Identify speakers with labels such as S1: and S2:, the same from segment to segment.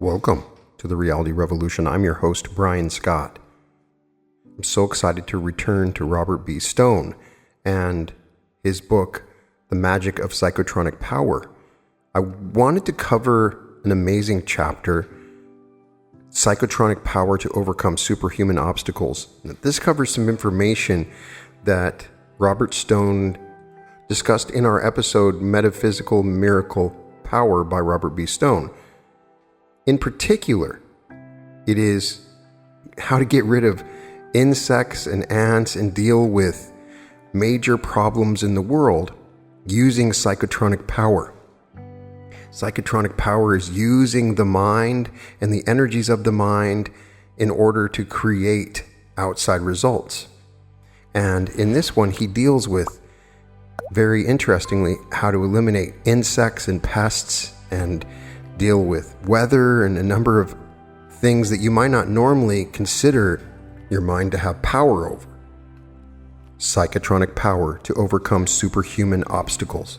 S1: Welcome to the Reality Revolution. I'm your host, Brian Scott. I'm so excited to return to Robert B. Stone and his book, The Magic of Psychotronic Power. I wanted to cover an amazing chapter, Psychotronic Power to Overcome Superhuman Obstacles. This covers some information that Robert Stone discussed in our episode, Metaphysical Miracle Power by Robert B. Stone. In particular, it is how to get rid of insects and ants and deal with major problems in the world using psychotronic power. Psychotronic power is using the mind and the energies of the mind in order to create outside results. And in this one, he deals with, very interestingly, how to eliminate insects and pests and deal with weather and a number of things that you might not normally consider your mind to have power over. Psychotronic power to overcome superhuman obstacles.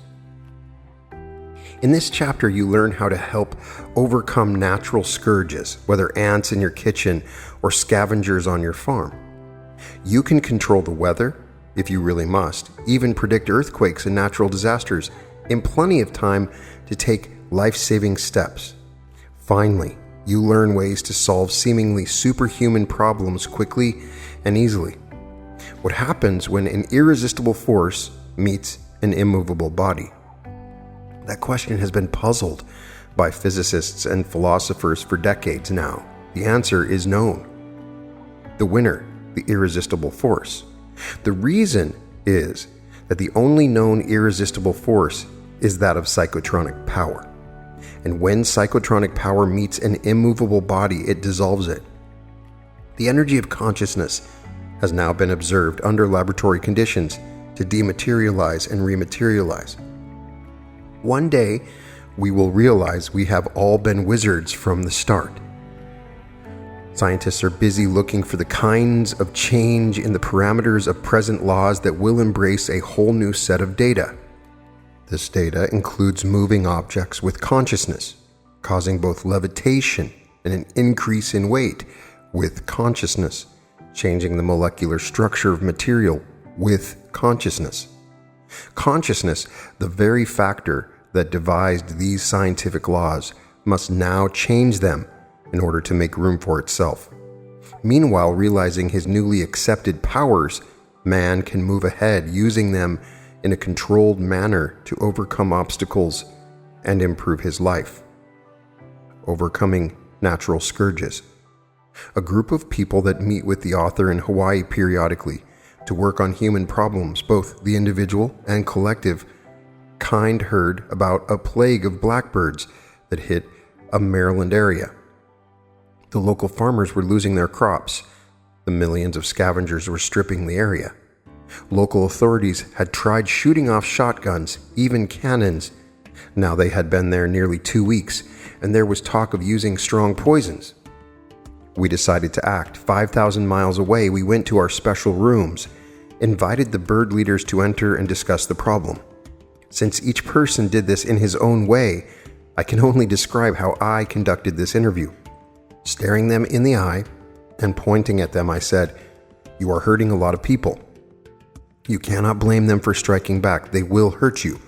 S1: In this chapter, you learn how to help overcome natural scourges, whether ants in your kitchen or scavengers on your farm. You can control the weather, if you really must, even predict earthquakes and natural disasters in plenty of time to take life-saving steps. Finally, you learn ways to solve seemingly superhuman problems quickly and easily. What happens when an irresistible force meets an immovable body? That question has been puzzled by physicists and philosophers for decades now. The answer is known. The winner, the irresistible force. The reason is that the only known irresistible force is that of psychotronic power. And when psychotronic power meets an immovable body, it dissolves it. The energy of consciousness has now been observed under laboratory conditions to dematerialize and rematerialize. One day, we will realize we have all been wizards from the start. Scientists are busy looking for the kinds of change in the parameters of present laws that will embrace a whole new set of data. This data includes moving objects with consciousness, causing both levitation and an increase in weight with consciousness, changing the molecular structure of material with consciousness. Consciousness, the very factor that devised these scientific laws, must now change them in order to make room for itself. Meanwhile, realizing his newly accepted powers, man can move ahead using them in a controlled manner to overcome obstacles and improve his life. Overcoming natural scourges. A group of people that meet with the author in Hawaii periodically to work on human problems, both the individual and collective, kind heard about a plague of blackbirds that hit a Maryland area. The local farmers were losing their crops. The millions of scavengers were stripping the area. Local authorities had tried shooting off shotguns, even cannons. Now they had been there nearly 2 weeks, and there was talk of using strong poisons. We decided to act. 5,000 miles away, we went to our special rooms, invited the bird leaders to enter and discuss the problem. Since each person did this in his own way, I can only describe how I conducted this interview. Staring them in the eye and pointing at them, I said, "You are hurting a lot of people. You cannot blame them for striking back. They will hurt you.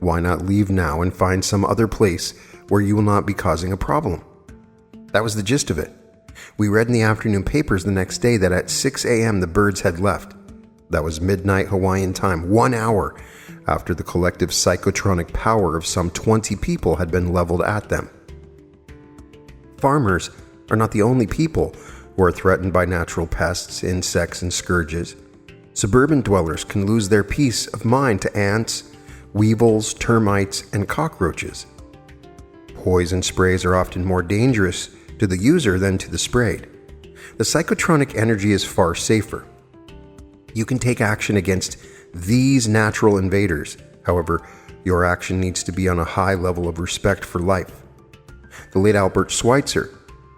S1: Why not leave now and find some other place where you will not be causing a problem?" That was the gist of it. We read in the afternoon papers the next day that at 6 a.m. the birds had left. That was midnight Hawaiian time, 1 hour after the collective psychotronic power of some 20 people had been leveled at them. Farmers are not the only people who are threatened by natural pests, insects, and scourges. Suburban dwellers can lose their peace of mind to ants, weevils, termites, and cockroaches. Poison sprays are often more dangerous to the user than to the sprayed. The psychotronic energy is far safer. You can take action against these natural invaders. However, your action needs to be on a high level of respect for life. The late Albert Schweitzer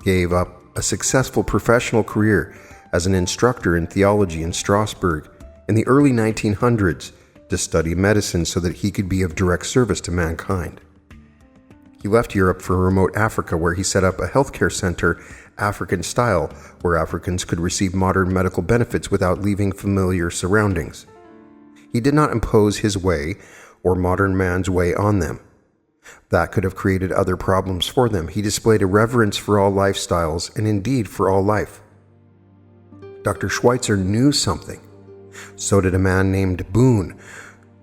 S1: gave up a successful professional career as an instructor in theology in Strasbourg in the early 1900s to study medicine so that he could be of direct service to mankind. He left Europe for remote Africa, where he set up a healthcare center, African style, where Africans could receive modern medical benefits without leaving familiar surroundings. He did not impose his way or modern man's way on them. That could have created other problems for them. He displayed a reverence for all lifestyles and indeed for all life. Dr. Schweitzer knew something. So did a man named Boone,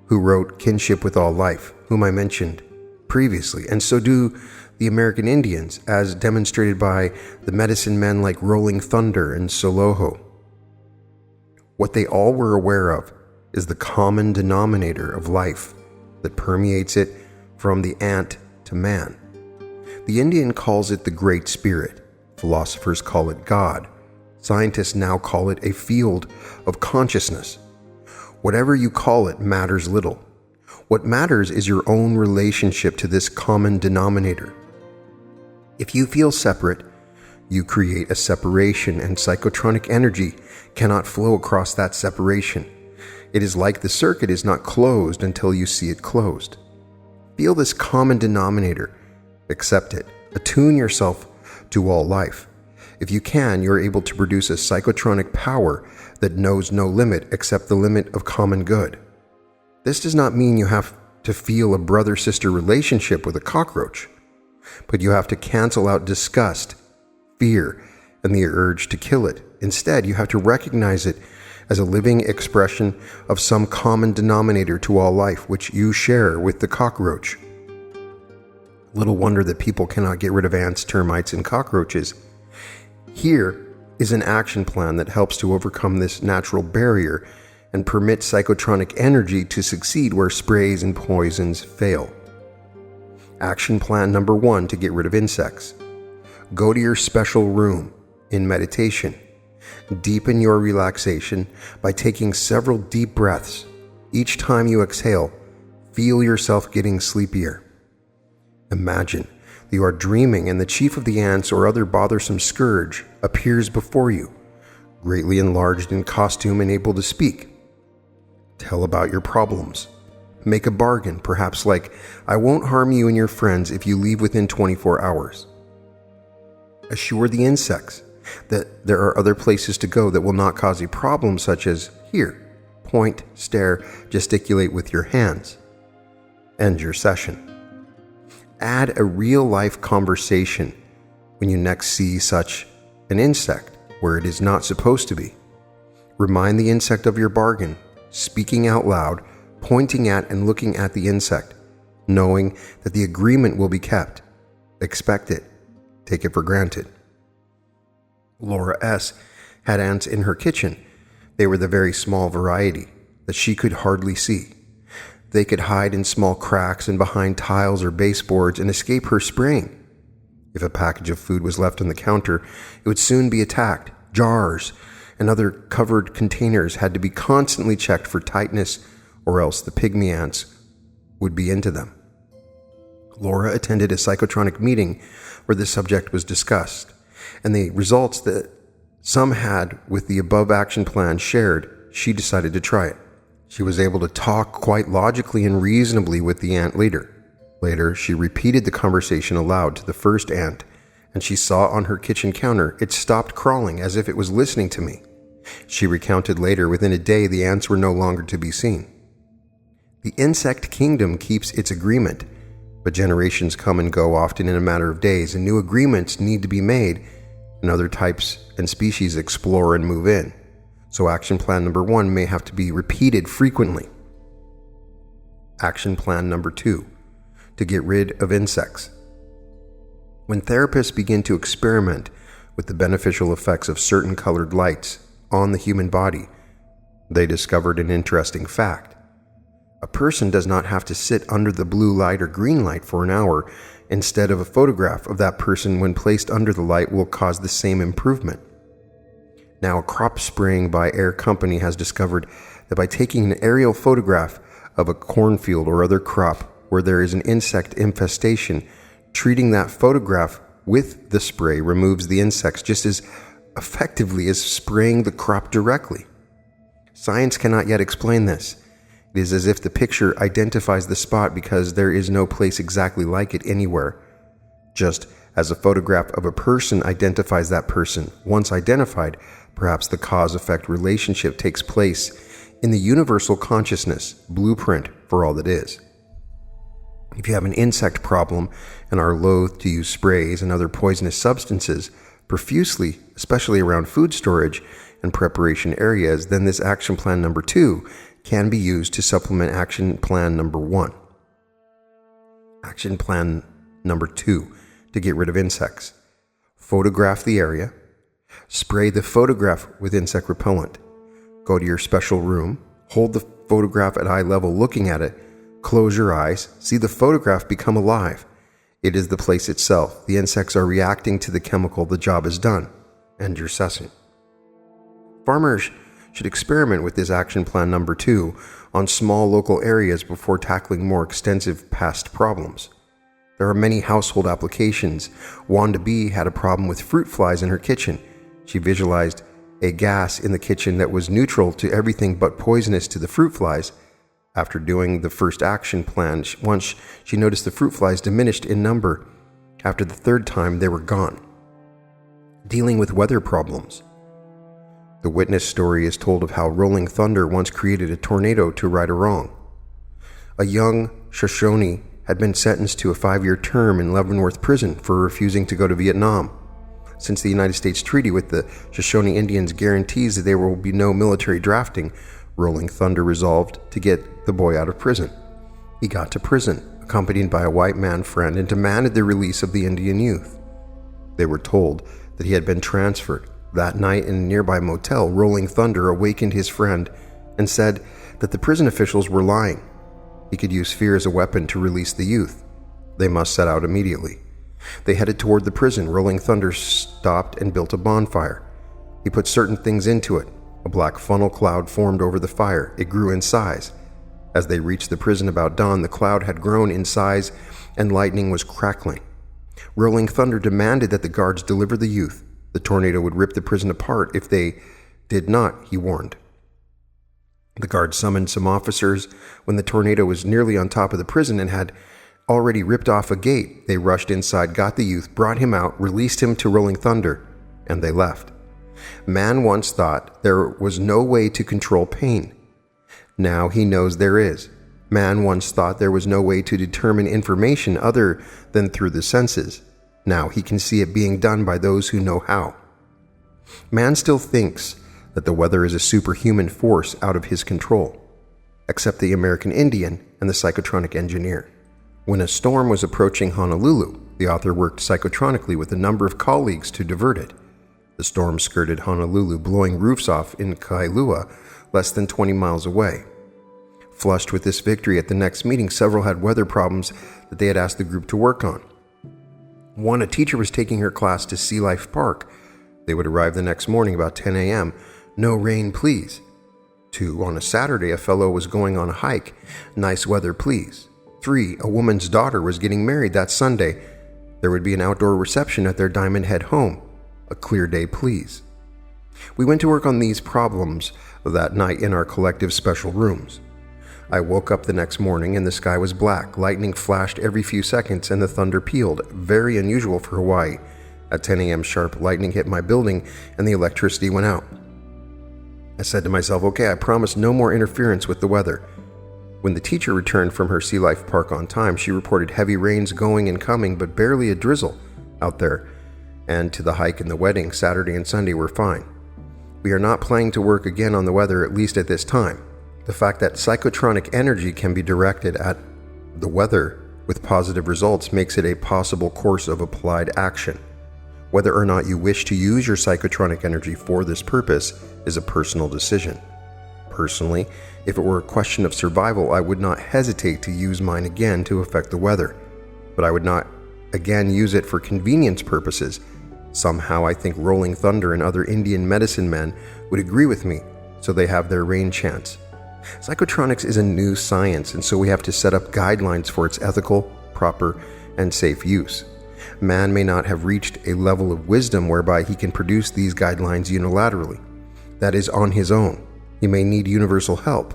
S1: who wrote Kinship with All Life, whom I mentioned previously, and so do the American Indians, as demonstrated by the medicine men like Rolling Thunder and Soloho. What they all were aware of is the common denominator of life that permeates it from the ant to man. The Indian calls it the Great Spirit. Philosophers call it God. Scientists now call it a field of consciousness. Whatever you call it matters little. What matters is your own relationship to this common denominator. If you feel separate, you create a separation, and psychotronic energy cannot flow across that separation. It is like the circuit is not closed until you see it closed. Feel this common denominator. Accept it. Attune yourself to all life. If you can, you're able to produce a psychotronic power that knows no limit except the limit of common good. This does not mean you have to feel a brother-sister relationship with a cockroach, but you have to cancel out disgust, fear, and the urge to kill it. Instead, you have to recognize it as a living expression of some common denominator to all life, which you share with the cockroach. Little wonder that people cannot get rid of ants, termites, and cockroaches. Here is an action plan that helps to overcome this natural barrier and permit psychotronic energy to succeed where sprays and poisons fail. Action plan number 1 to get rid of insects. Go to your special room in meditation. Deepen your relaxation by taking several deep breaths. Each time you exhale, feel yourself getting sleepier. Imagine that you are dreaming and the chief of the ants or other bothersome scourge appears before you, greatly enlarged in costume and able to speak. Tell about your problems. Make a bargain, perhaps like, I won't harm you and your friends if you leave within 24 hours. Assure the insects that there are other places to go that will not cause a problem, such as here. Point, stare, gesticulate with your hands. End your session. Add a real-life conversation when you next see such an insect where it is not supposed to be. Remind the insect of your bargain, speaking out loud, pointing at and looking at the insect, knowing that the agreement will be kept. Expect it. Take it for granted. Laura S. had ants in her kitchen. They were the very small variety that she could hardly see. They could hide in small cracks and behind tiles or baseboards and escape her spraying. If a package of food was left on the counter, it would soon be attacked. Jars and other covered containers had to be constantly checked for tightness, or else the pygmy ants would be into them. Laura attended a psychotronic meeting where this subject was discussed, and the results that some had with the above action plan shared, she decided to try it. She was able to talk quite logically and reasonably with the ant leader. Later, she repeated the conversation aloud to the first ant, and she saw on her kitchen counter it stopped crawling as if it was listening to me. She recounted later, within a day, the ants were no longer to be seen. The insect kingdom keeps its agreement, but generations come and go, often in a matter of days, and new agreements need to be made, and other types and species explore and move in. So action plan number 1 may have to be repeated frequently. Action plan number 2, to get rid of insects. When therapists begin to experiment with the beneficial effects of certain colored lights on the human body, they discovered an interesting fact. A person does not have to sit under the blue light or green light for an hour. Instead of a photograph of that person when placed under the light will cause the same improvement. Now, a crop spraying by Air Company has discovered that by taking an aerial photograph of a cornfield or other crop where there is an insect infestation, treating that photograph with the spray removes the insects just as effectively as spraying the crop directly. Science cannot yet explain this. It is as if the picture identifies the spot because there is no place exactly like it anywhere. Just as a photograph of a person identifies that person, once identified, perhaps the cause-effect relationship takes place in the universal consciousness blueprint for all that is. If you have an insect problem and are loath to use sprays and other poisonous substances profusely, especially around food storage and preparation areas, then this action plan number 2 can be used to supplement action plan number 1. Action plan number 2 to get rid of insects. Photograph the area. Spray the photograph with insect repellent. Go to your special room. Hold the photograph at eye level looking at it. Close your eyes. See the photograph become alive. It is the place itself. The insects are reacting to the chemical. The job is done. End your session. Farmers should experiment with this action plan number 2 on small local areas before tackling more extensive past problems. There are many household applications. Wanda B had a problem with fruit flies in her kitchen. She visualized a gas in the kitchen that was neutral to everything but poisonous to the fruit flies. After doing the first action plan, once she noticed the fruit flies diminished in number. After the third time, they were gone. Dealing with weather problems. The witness story is told of how rolling thunder once created a tornado to right a wrong. A young Shoshone had been sentenced to a 5-year term in Leavenworth prison for refusing to go to Vietnam. Since the United States treaty with the Shoshone Indians guarantees that there will be no military drafting, Rolling Thunder resolved to get the boy out of prison. He got to prison, accompanied by a white man friend, and demanded the release of the Indian youth. They were told that he had been transferred. That night in a nearby motel, Rolling Thunder awakened his friend and said that the prison officials were lying. He could use fear as a weapon to release the youth. They must set out immediately. They headed toward the prison. Rolling Thunder stopped and built a bonfire. He put certain things into it. A black funnel cloud formed over the fire. It grew in size. As they reached the prison about dawn, the cloud had grown in size and lightning was crackling. Rolling Thunder demanded that the guards deliver the youth. The tornado would rip the prison apart if they did not, he warned. The guards summoned some officers. When the tornado was nearly on top of the prison and had already ripped off a gate, they rushed inside, got the youth, brought him out, released him to Rolling Thunder, and they left. Man once thought there was no way to control pain. Now he knows there is. Man once thought there was no way to determine information other than through the senses. Now he can see it being done by those who know how. Man still thinks that the weather is a superhuman force out of his control, except the American Indian and the psychotronic engineer. When a storm was approaching Honolulu, the author worked psychotronically with a number of colleagues to divert it. The storm skirted Honolulu, blowing roofs off in Kailua, less than 20 miles away. Flushed with this victory, at the next meeting, several had weather problems that they had asked the group to work on. One, a teacher was taking her class to Sea Life Park. They would arrive the next morning about 10 a.m. No rain, please. 2, on a Saturday, a fellow was going on a hike. Nice weather, please. 3, a woman's daughter was getting married that Sunday. There would be an outdoor reception at their Diamond Head home. A clear day, please. We went to work on these problems that night in our collective special rooms. I woke up the next morning and the sky was black. Lightning flashed every few seconds and the thunder pealed. Very unusual for Hawaii. At 10 a.m. sharp, lightning hit my building and the electricity went out. I said to myself, okay, I promise no more interference with the weather. When the teacher returned from her Sea Life Park on time, she reported heavy rains going and coming, but barely a drizzle out there. And to the hike and the wedding, Saturday and Sunday were fine. We are not planning to work again on the weather, at least at this time. The fact that psychotronic energy can be directed at the weather with positive results makes it a possible course of applied action. Whether or not you wish to use your psychotronic energy for this purpose is a personal decision. Personally, if it were a question of survival, I would not hesitate to use mine again to affect the weather, but I would not again use it for convenience purposes. Somehow I think Rolling Thunder and other Indian medicine men would agree with me, so they have their rain chants. Psychotronics is a new science, and so we have to set up guidelines for its ethical, proper, and safe use. Man may not have reached a level of wisdom whereby he can produce these guidelines unilaterally, that is, on his own. He may need universal help.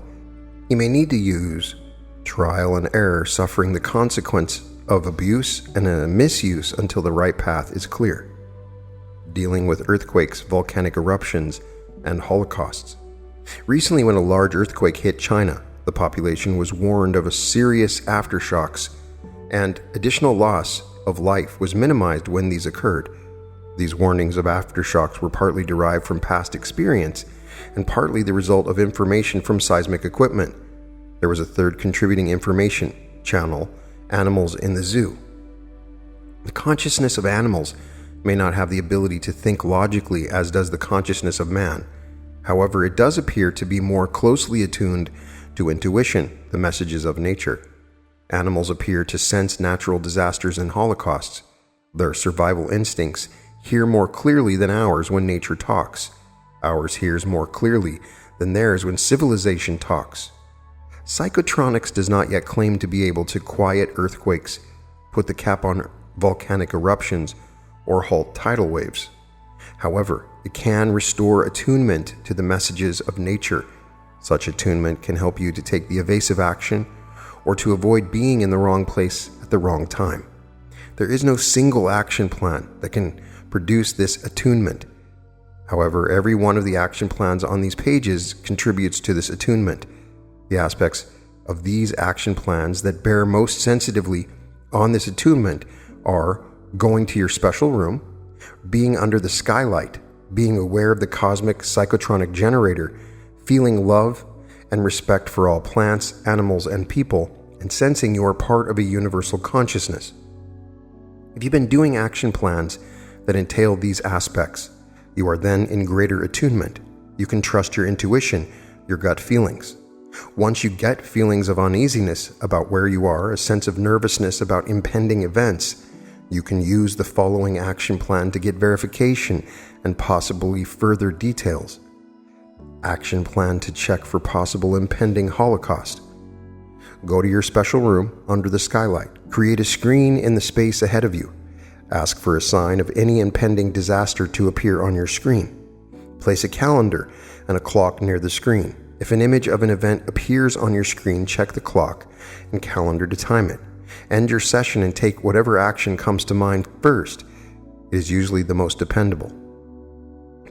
S1: He may need to use trial and error, suffering the consequence of abuse and a misuse until the right path is clear. Dealing with earthquakes, volcanic eruptions, and holocausts. Recently, when a large earthquake hit China, the population was warned of a serious aftershocks, and additional loss of life was minimized when these occurred. These warnings of aftershocks were partly derived from past experience and partly the result of information from seismic equipment. There was a third contributing information channel: animals in the zoo. The consciousness of animals may not have the ability to think logically as does the consciousness of man. However, it does appear to be more closely attuned to intuition, the messages of nature. Animals appear to sense natural disasters and holocausts. Their survival instincts hear more clearly than ours when nature talks. Ours hears more clearly than theirs when civilization talks. Psychotronics does not yet claim to be able to quiet earthquakes, put the cap on volcanic eruptions, or halt tidal waves. However, it can restore attunement to the messages of nature. Such attunement can help you to take the evasive action or to avoid being in the wrong place at the wrong time. There is no single action plan that can produce this attunement. However, every one of the action plans on these pages contributes to this attunement. The aspects of these action plans that bear most sensitively on this attunement are going to your special room, being under the skylight, being aware of the cosmic psychotronic generator, feeling love and respect for all plants, animals, and people, and sensing you are part of a universal consciousness. If you've been doing action plans that entail these aspects, you are then in greater attunement. You can trust your intuition, your gut feelings. Once you get feelings of uneasiness about where you are, a sense of nervousness about impending events, you can use the following action plan to get verification and possibly further details. Action plan to check for possible impending holocaust. Go to your special room under the skylight. Create a screen in the space ahead of you. Ask for a sign of any impending disaster to appear on your screen. Place a calendar and a clock near the screen. If an image of an event appears on your screen, check the clock and calendar to time it. End your session and take whatever action comes to mind first. It is usually the most dependable.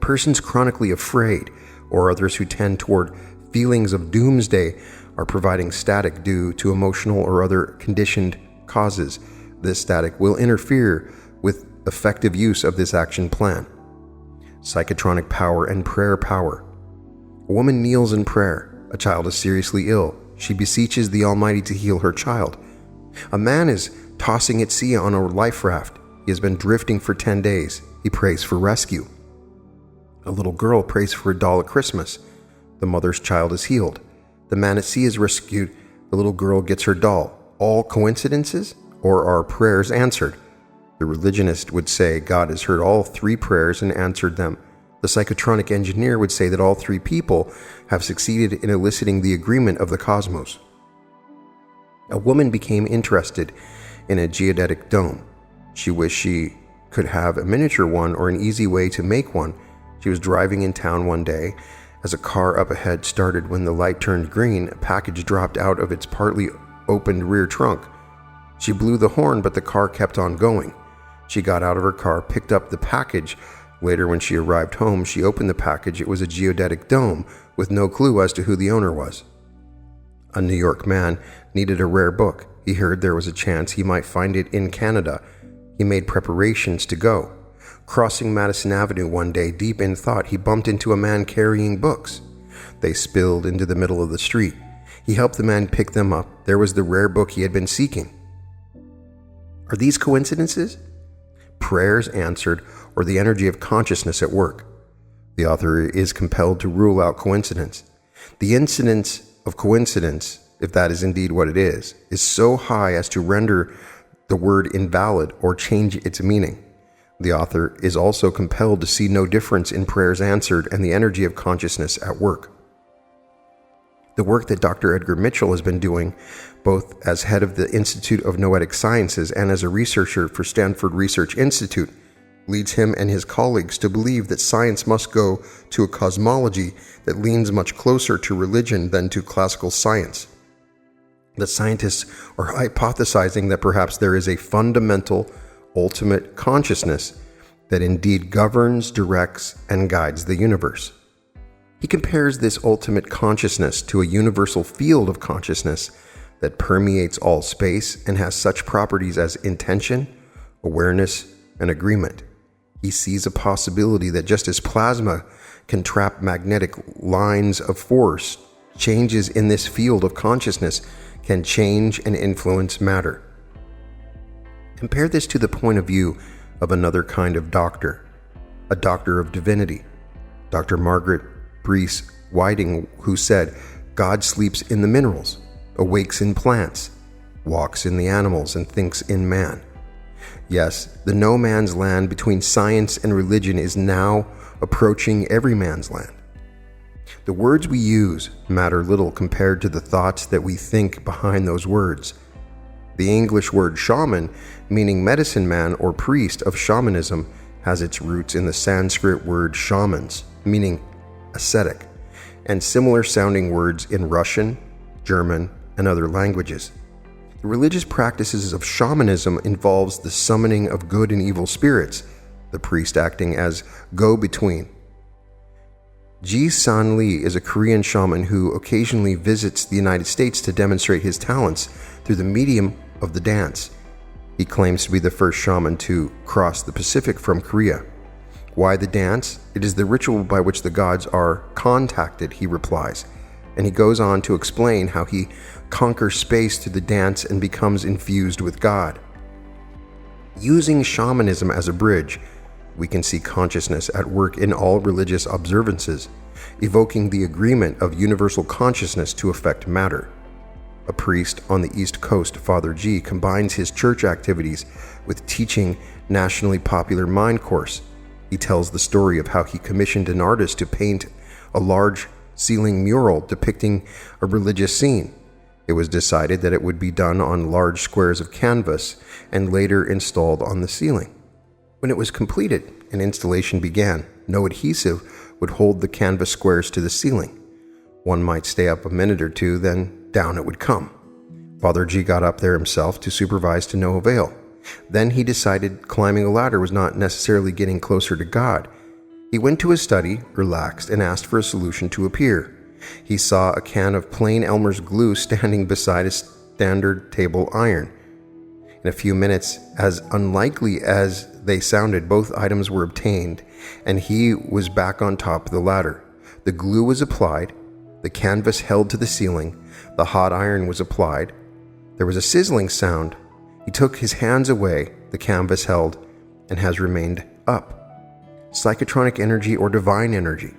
S1: Persons chronically afraid or others who tend toward feelings of doomsday are providing static due to emotional or other conditioned causes. This static will interfere with effective use of this action plan. Psychotronic power and prayer power. A woman kneels in prayer. A child is seriously ill. She beseeches the Almighty to heal her child. A man is tossing at sea on a life raft. He has been drifting for 10 days. He prays for rescue. A little girl prays for a doll at Christmas. The mother's child is healed. The man at sea is rescued. The little girl gets her doll. All coincidences, or are prayers answered? The religionist would say God has heard all three prayers and answered them. The psychotronic engineer would say that all three people have succeeded in eliciting the agreement of the cosmos. A woman became interested in a geodetic dome. She wished she could have a miniature one or an easy way to make one. She was driving in town one day. As a car up ahead started, when the light turned green, a package dropped out of its partly opened rear trunk. She blew the horn, but the car kept on going. She got out of her car, picked up the package. Later, when she arrived home, she opened the package. It was a geodetic dome with no clue as to who the owner was. A New York man needed a rare book. He heard there was a chance he might find it in Canada. He made preparations to go. Crossing Madison Avenue one day, deep in thought, he bumped into a man carrying books. They spilled into the middle of the street. He helped the man pick them up. There was the rare book he had been seeking. Are these coincidences? Prayers answered, or the energy of consciousness at work? The author is compelled to rule out coincidence. The incidence of coincidence, if that is indeed what it is so high as to render the word invalid or change its meaning. The author is also compelled to see no difference in prayers answered and the energy of consciousness at work. The work that Dr. Edgar Mitchell has been doing, both as head of the Institute of Noetic Sciences and as a researcher for Stanford Research Institute, leads him and his colleagues to believe that science must go to a cosmology that leans much closer to religion than to classical science. The scientists are hypothesizing that perhaps there is a fundamental, ultimate consciousness that indeed governs, directs, and guides the universe. He compares this ultimate consciousness to a universal field of consciousness that permeates all space and has such properties as intention, awareness, and agreement. He sees a possibility that just as plasma can trap magnetic lines of force, changes in this field of consciousness can change and influence matter. Compare this to the point of view of another kind of doctor, a doctor of divinity, Dr. Margaret Breese Whiting, who said, "God sleeps in the minerals, awakes in plants, walks in the animals, and thinks in man." Yes, the no man's land between science and religion is now approaching every man's land. The words we use matter little compared to the thoughts that we think behind those words. The English word shaman, meaning medicine man or priest of shamanism, has its roots in the Sanskrit word shamans, meaning ascetic, and similar sounding words in Russian, German, and other languages. The religious practices of shamanism involves the summoning of good and evil spirits, the priest acting as go-between. Ji San Lee is a Korean shaman who occasionally visits the United States to demonstrate his talents through the medium of the dance. He claims to be the first shaman to cross the Pacific from Korea. Why the dance? It is the ritual by which the gods are contacted, he replies, and he goes on to explain how he conquers space through the dance and becomes infused with God. Using shamanism as a bridge, we can see consciousness at work in all religious observances, evoking the agreement of universal consciousness to affect matter. A priest on the East Coast, Father G, combines his church activities with teaching nationally popular mind course. He tells the story of how he commissioned an artist to paint a large ceiling mural depicting a religious scene. It was decided that it would be done on large squares of canvas and later installed on the ceiling. When it was completed and installation began, no adhesive would hold the canvas squares to the ceiling. One might stay up a minute or two, then down it would come. Father G got up there himself to supervise to no avail. Then he decided climbing a ladder was not necessarily getting closer to God. He went to his study, relaxed, and asked for a solution to appear. He saw a can of plain Elmer's glue standing beside a standard table iron. In a few minutes, as unlikely as they sounded, both items were obtained, and he was back on top of the ladder. The glue was applied, the canvas held to the ceiling, the hot iron was applied. There was a sizzling sound. He took his hands away, the canvas held, and has remained up. Psychotronic energy or divine energy.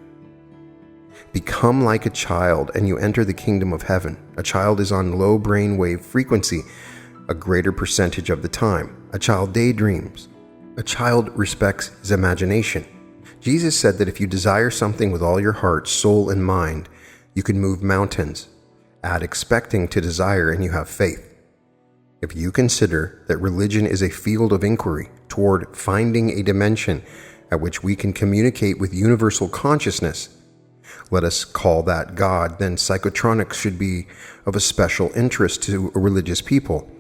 S1: Become like a child and you enter the kingdom of heaven. A child is on low brain wave frequency a greater percentage of the time. A child daydreams. A child respects his imagination. Jesus said that if you desire something with all your heart, soul, and mind, you can move mountains. Add expecting to desire and you have faith. If you consider that religion is a field of inquiry toward finding a dimension at which we can communicate with universal consciousness, let us call that God, then psychotronics should be of a special interest to a religious people.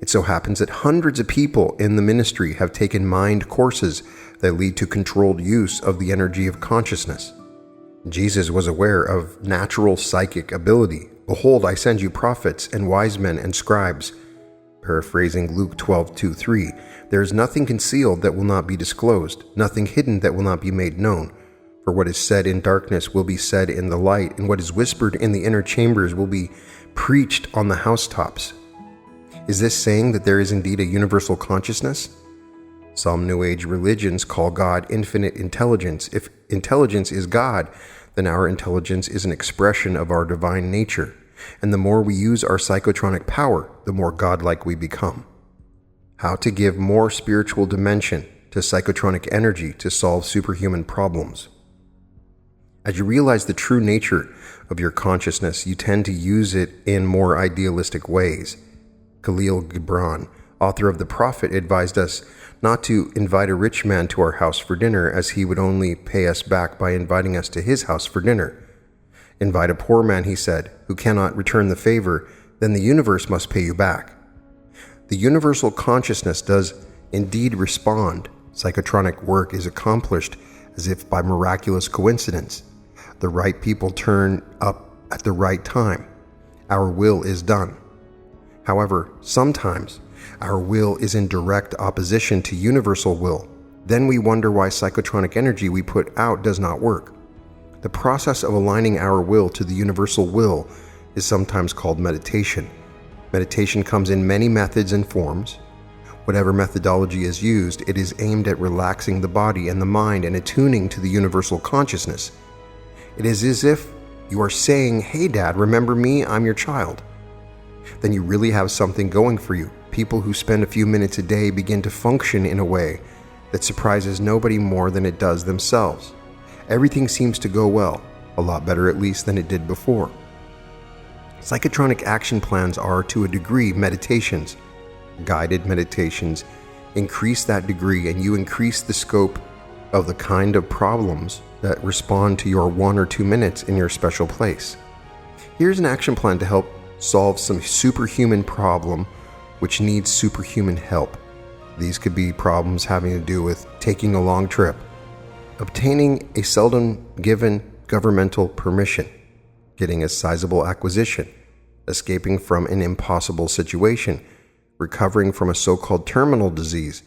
S1: It so happens that hundreds of people in the ministry have taken mind courses that lead to controlled use of the energy of consciousness. Jesus was aware of natural psychic ability. Behold, I send you prophets and wise men and scribes. Paraphrasing Luke 12:2-3, there is nothing concealed that will not be disclosed, nothing hidden that will not be made known. For what is said in darkness will be said in the light, and what is whispered in the inner chambers will be preached on the housetops. Is this saying that there is indeed a universal consciousness? Some New Age religions call God infinite intelligence. If intelligence is God, then our intelligence is an expression of our divine nature. And the more we use our psychotronic power, the more godlike we become. How to give more spiritual dimension to psychotronic energy to solve superhuman problems. As you realize the true nature of your consciousness, you tend to use it in more idealistic ways. Khalil Gibran, author of The Prophet, advised us not to invite a rich man to our house for dinner, as he would only pay us back by inviting us to his house for dinner. Invite a poor man, he said, who cannot return the favor, then the universe must pay you back. The universal consciousness does indeed respond. Psychotronic work is accomplished as if by miraculous coincidence. The right people turn up at the right time. Our will is done. However, sometimes our will is in direct opposition to universal will. Then we wonder why psychotronic energy we put out does not work. The process of aligning our will to the universal will is sometimes called meditation. Meditation comes in many methods and forms. Whatever methodology is used, it is aimed at relaxing the body and the mind and attuning to the universal consciousness. It is as if you are saying, "Hey Dad, remember me? I'm your child." Then you really have something going for you. People who spend a few minutes a day begin to function in a way that surprises nobody more than it does themselves. Everything seems to go well, a lot better at least than it did before. Psychotronic action plans are, to a degree, meditations. Guided meditations increase that degree, and you increase the scope of the kind of problems that respond to your 1 or 2 minutes in your special place. Here's an action plan to help solve some superhuman problem which needs superhuman help. These could be problems having to do with taking a long trip, obtaining a seldom given governmental permission, getting a sizable acquisition, escaping from an impossible situation, recovering from a so-called terminal disease,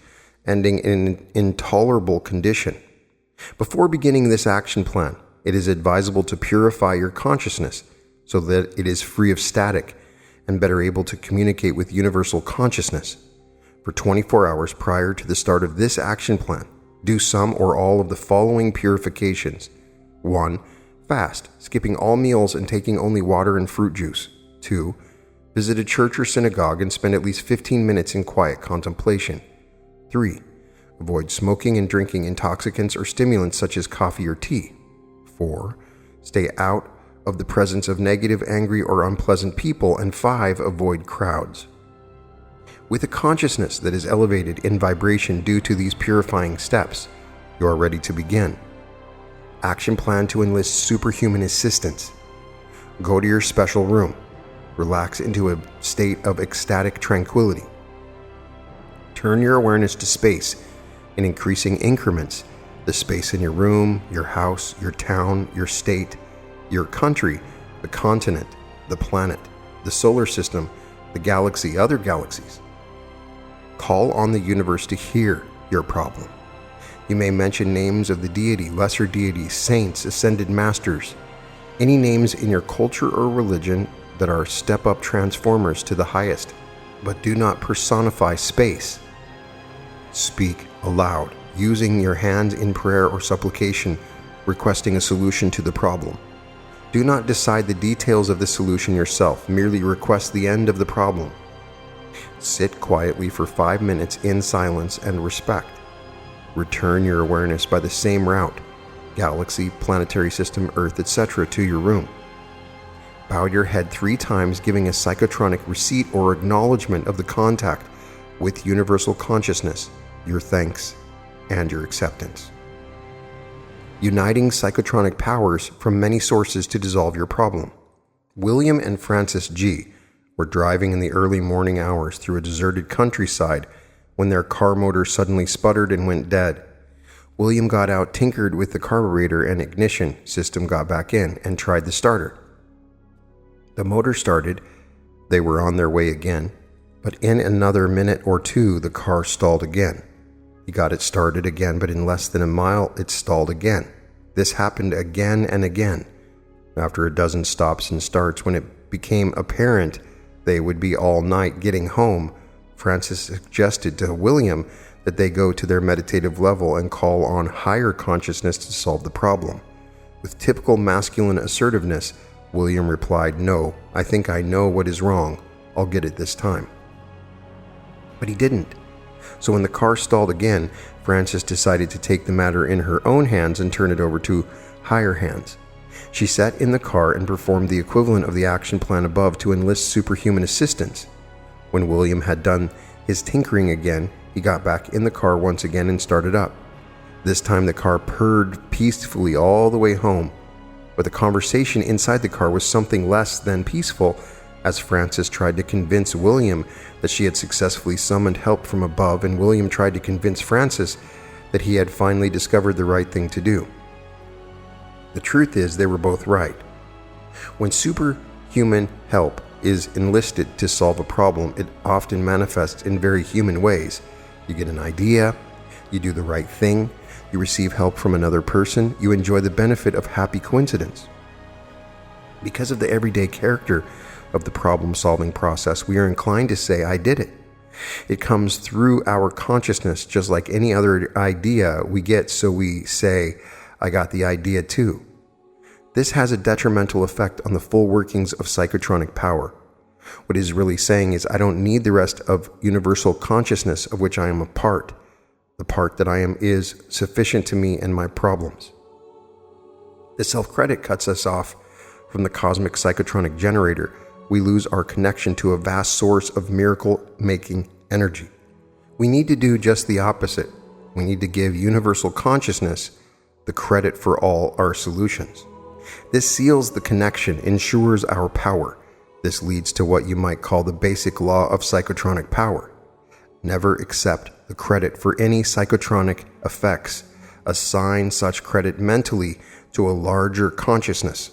S1: ending in an intolerable condition. Before beginning this action plan, it is advisable to purify your consciousness so that it is free of static and better able to communicate with universal consciousness. For 24 hours prior to the start of this action plan, do some or all of the following purifications. 1. Fast, skipping all meals and taking only water and fruit juice. 2. Visit a church or synagogue and spend at least 15 minutes in quiet contemplation. 3. Avoid smoking and drinking intoxicants or stimulants such as coffee or tea. 4. Stay out of the presence of negative, angry, or unpleasant people. And 5. Avoid crowds. With a consciousness that is elevated in vibration due to these purifying steps, you are ready to begin. Action plan to enlist superhuman assistance. Go to your special room. Relax into a state of ecstatic tranquility. Turn your awareness to space in increasing increments. The space in your room, your house, your town, your state, your country, the continent, the planet, the solar system, the galaxy, other galaxies. Call on the universe to hear your problem. You may mention names of the deity, lesser deities, saints, ascended masters, any names in your culture or religion that are step-up transformers to the highest, but do not personify space. Speak aloud, using your hands in prayer or supplication, requesting a solution to the problem. Do not decide the details of the solution yourself, merely request the end of the problem. Sit quietly for 5 minutes in silence and respect. Return your awareness by the same route, galaxy, planetary system, Earth, etc., to your room. Bow your head 3 times, giving a psychotronic receipt or acknowledgement of the contact with universal consciousness, your thanks, and your acceptance. Uniting psychotronic powers from many sources to dissolve your problem. William and Francis G. were driving in the early morning hours through a deserted countryside when their car motor suddenly sputtered and went dead. William got out, tinkered with the carburetor and ignition system, got back in, and tried the starter. The motor started. They were on their way again, but in another minute or 2, the car stalled again. He got it started again, but in less than a mile, it stalled again. This happened again and again. After a dozen stops and starts, when it became apparent they would be all night getting home, Francis suggested to William that they go to their meditative level and call on higher consciousness to solve the problem. With typical masculine assertiveness, William replied, "No, I think I know what is wrong. I'll get it this time." But he didn't. So when the car stalled again, Frances decided to take the matter in her own hands and turn it over to higher hands. She sat in the car and performed the equivalent of the action plan above to enlist superhuman assistance. When William had done his tinkering again, he got back in the car once again and started up. This time the car purred peacefully all the way home, but the conversation inside the car was something less than peaceful, as Frances tried to convince William that she had successfully summoned help from above, and William tried to convince Frances that he had finally discovered the right thing to do. The truth is, they were both right. When superhuman help is enlisted to solve a problem, it often manifests in very human ways. You get an idea, you do the right thing, you receive help from another person, you enjoy the benefit of happy coincidence. Because of the everyday character of the problem-solving process, we are inclined to say, "I did it." It comes through our consciousness just like any other idea we get, so we say, "I got the idea too." This has a detrimental effect on the full workings of psychotronic power. What it is really saying is, I don't need the rest of universal consciousness of which I am a part. The part that I am is sufficient to me and my problems. The self-credit cuts us off from the cosmic psychotronic generator. We lose our connection to a vast source of miracle-making energy. We need to do just the opposite. We need to give universal consciousness the credit for all our solutions. This seals the connection, ensures our power. This leads to what you might call the basic law of psychotronic power. Never accept the credit for any psychotronic effects. Assign such credit mentally to a larger consciousness.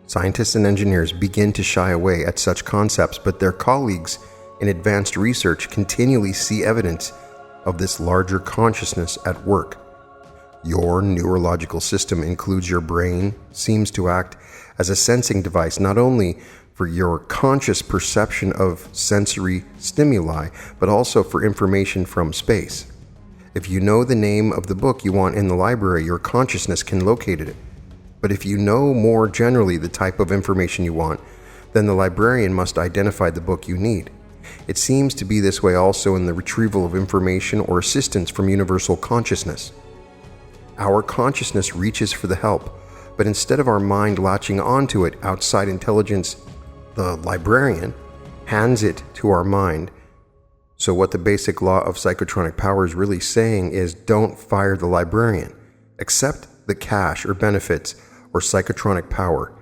S1: Scientists and engineers begin to shy away at such concepts, but their colleagues in advanced research continually see evidence of this larger consciousness at work. Your neurological system includes your brain, seems to act as a sensing device not only for your conscious perception of sensory stimuli, but also for information from space. If you know the name of the book you want in the library, your consciousness can locate it. But if you know more generally the type of information you want, then the librarian must identify the book you need. It seems to be this way also in the retrieval of information or assistance from universal consciousness. Our consciousness reaches for the help, but instead of our mind latching onto it, outside intelligence, the librarian, hands it to our mind. So what the basic law of psychotronic power is really saying is, don't fire the librarian. Accept the cash or benefits or psychotronic power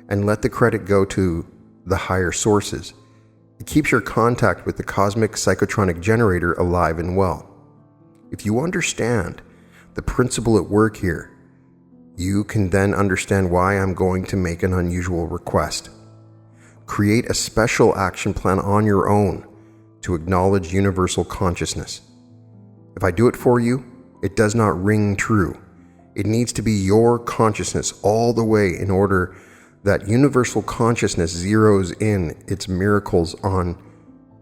S1: and let the credit go to the higher sources. It keeps your contact with the cosmic psychotronic generator alive and well. If you understand the principle at work here, you can then understand why I'm going to make an unusual request. Create a special action plan on your own to acknowledge universal consciousness. If I do it for you, it does not ring true. It needs to be your consciousness all the way in order that universal consciousness zeroes in its miracles on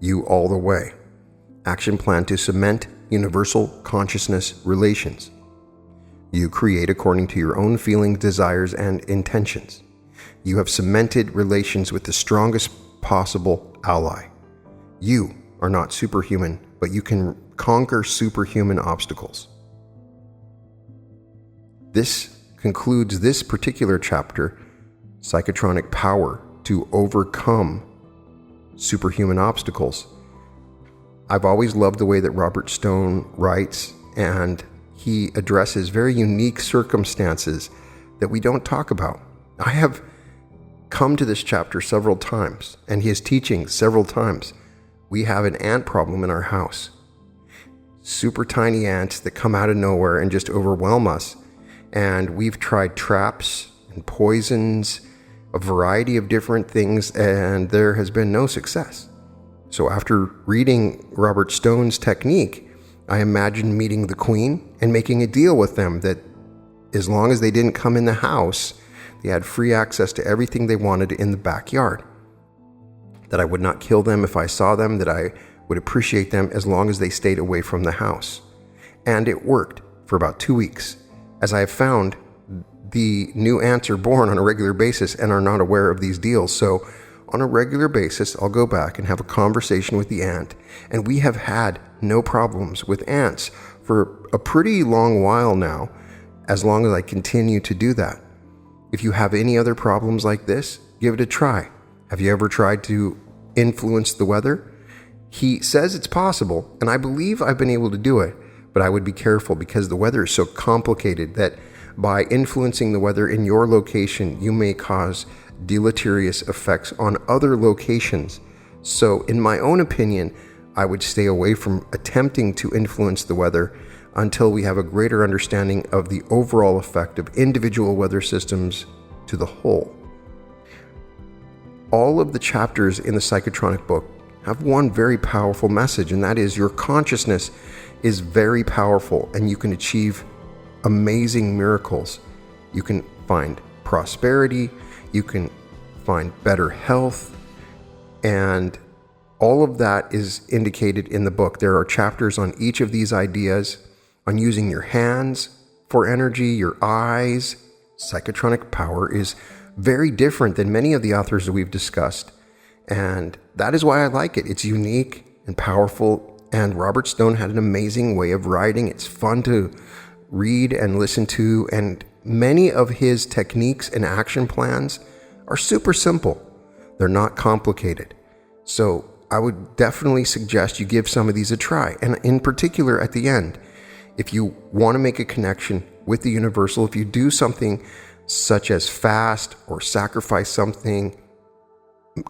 S1: you all the way. Action plan to cement universal consciousness relations. You create according to your own feelings, desires, and intentions. You have cemented relations with the strongest possible ally. You are not superhuman, but you can conquer superhuman obstacles. This concludes this particular chapter, Psychotronic Power to Overcome Superhuman Obstacles. I've always loved the way that Robert Stone writes, and he addresses very unique circumstances that we don't talk about. I have come to this chapter several times, and his teaching several times. We have an ant problem in our house. Super tiny ants that come out of nowhere and just overwhelm us. And we've tried traps and poisons, a variety of different things, and there has been no success. So after reading Robert Stone's technique, I imagined meeting the queen and making a deal with them that as long as they didn't come in the house, they had free access to everything they wanted in the backyard. That I would not kill them if I saw them, that I would appreciate them as long as they stayed away from the house. And it worked for about 2 weeks. As I have found, the new ants are born on a regular basis and are not aware of these deals. So on a regular basis, I'll go back and have a conversation with the ant. And we have had no problems with ants for a pretty long while now, as long as I continue to do that. If you have any other problems like this, give it a try. Have you ever tried to influence the weather? He says it's possible, and I believe I've been able to do it, but I would be careful because the weather is so complicated that by influencing the weather in your location, you may cause deleterious effects on other locations. So in my own opinion, I would stay away from attempting to influence the weather until we have a greater understanding of the overall effect of individual weather systems to the whole. All of the chapters in the Psychotronic book have one very powerful message, and that is your consciousness is very powerful and you can achieve amazing miracles. You can find prosperity, you can find better health, and all of that is indicated in the book. There are chapters on each of these ideas, on using your hands for energy, your eyes. Psychotronic power is very different than many of the authors that we've discussed, and that is why I like it. It's unique and powerful, and Robert Stone had an amazing way of writing. It's fun to read and listen to, and many of his techniques and action plans are super simple. They're not complicated. So I would definitely suggest you give some of these a try. And in particular, at the end, if you want to make a connection with the universal, if you do something such as fast or sacrifice something,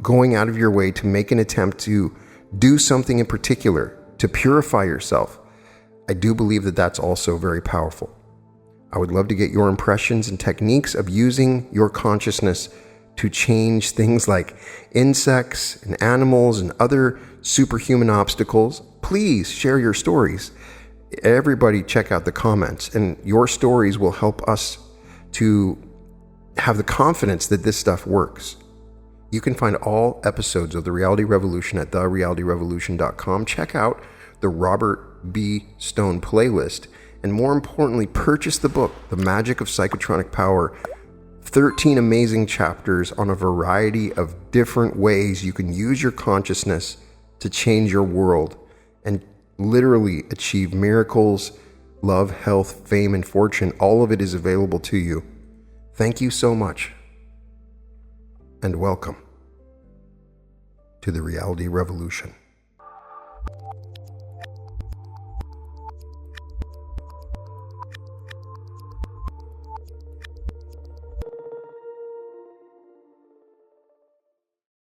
S1: going out of your way to make an attempt to do something in particular to purify yourself, I do believe that that's also very powerful. I would love to get your impressions and techniques of using your consciousness to change things like insects and animals and other superhuman obstacles. Please share your stories. Everybody check out the comments, and your stories will help us to have the confidence that this stuff works. You can find all episodes of The Reality Revolution at therealityrevolution.com. Check out the Robert B. Stone playlist, and more importantly, purchase the book, The Magic of Psychotronic Power. 13 amazing chapters on a variety of different ways you can use your consciousness to change your world and literally achieve miracles, love, health, fame, and fortune. All of it is available to you. Thank you so much, and welcome to the Reality Revolution.